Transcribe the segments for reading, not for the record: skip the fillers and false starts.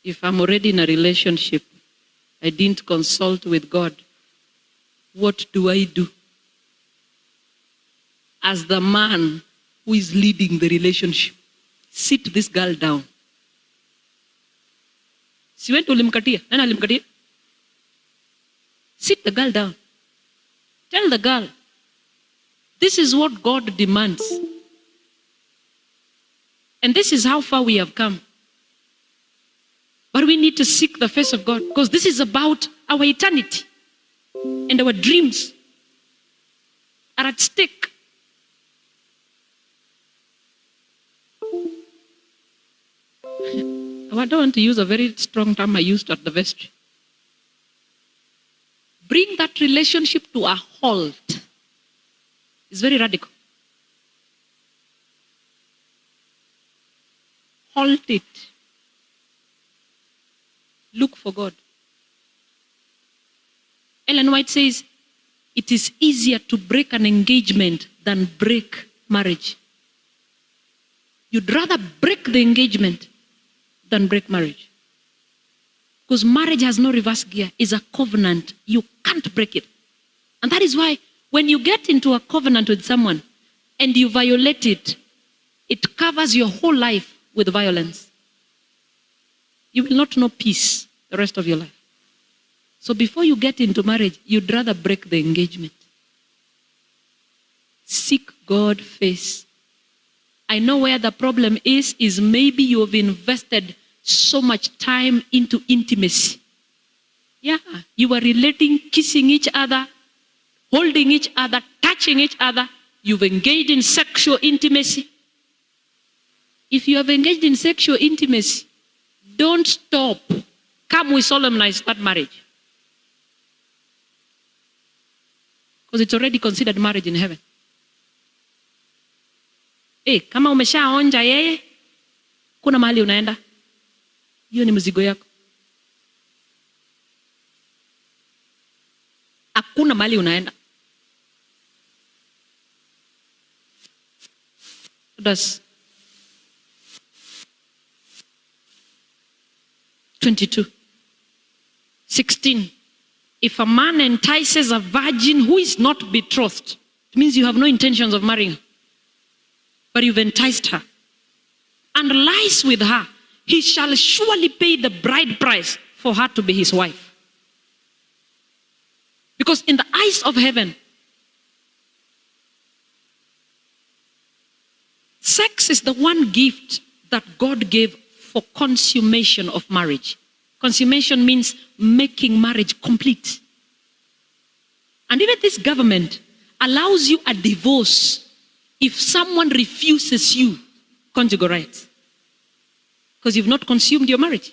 if I'm already in a relationship, I didn't consult with God, what do I do? As the man who is leading the relationship, sit this girl down. She went to ulimkatia. Nani alimkatia? Sit the girl down. Tell the girl, this is what God demands. And this is how far we have come. But we need to seek the face of God, because this is about our eternity. And our dreams are at stake. I don't want to use a very strong term I used at the vestry. Bring that relationship to a halt. It's very radical. Halt it. Look for God. Ellen White says, it is easier to break an engagement than break marriage. You'd rather break the engagement than break marriage. Because marriage has no reverse gear. It's a covenant. You can't break it. And that is why when you get into a covenant with someone and you violate it, it covers your whole life with violence. You will not know peace the rest of your life. So before you get into marriage, you'd rather break the engagement. Seek God's face. I know where the problem is maybe you have invested so much time into intimacy. Yeah, you are relating, kissing each other, holding each other, touching each other. You've engaged in sexual intimacy. If you have engaged in sexual intimacy, don't stop. Come, we solemnize that marriage. Because it's already considered marriage in heaven. Kama umeshaonja yeye, kuna mahali unaenda. Hiyo ni mzigo yako. Hakuna mahali unaenda. That's 22:16. If a man entices a virgin who is not betrothed, it means you have no intentions of marrying her, but you've enticed her, and lies with her, he shall surely pay the bride price for her to be his wife. Because in the eyes of heaven, sex is the one gift that God gave for consummation of marriage. Consummation means making marriage complete. And even this government allows you a divorce if someone refuses you conjugal rights, because you've not consumed your marriage.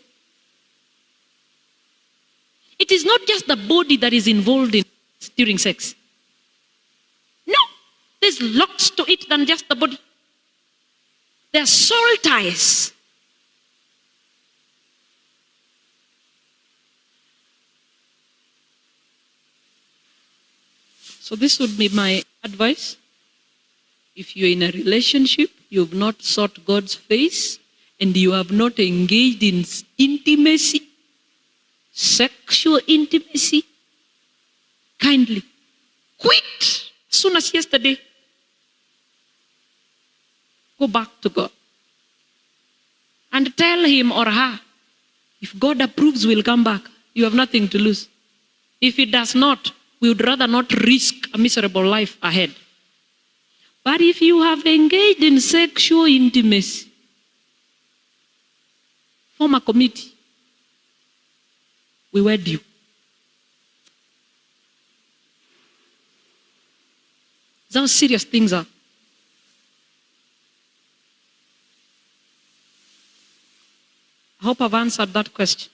It is not just the body that is involved in during sex. No, there's lots to it than just the body. There are soul ties. So this would be my advice. If you're in a relationship, you've not sought God's face, and you have not engaged in intimacy, sexual intimacy, kindly quit as soon as yesterday. Go back to God and tell him or her, if God approves, we'll come back. You have nothing to lose. If it does not, we would rather not risk a miserable life ahead. But if you have engaged in sexual intimacy, form a committee. We wed you. That's how serious things are. I hope I've answered that question.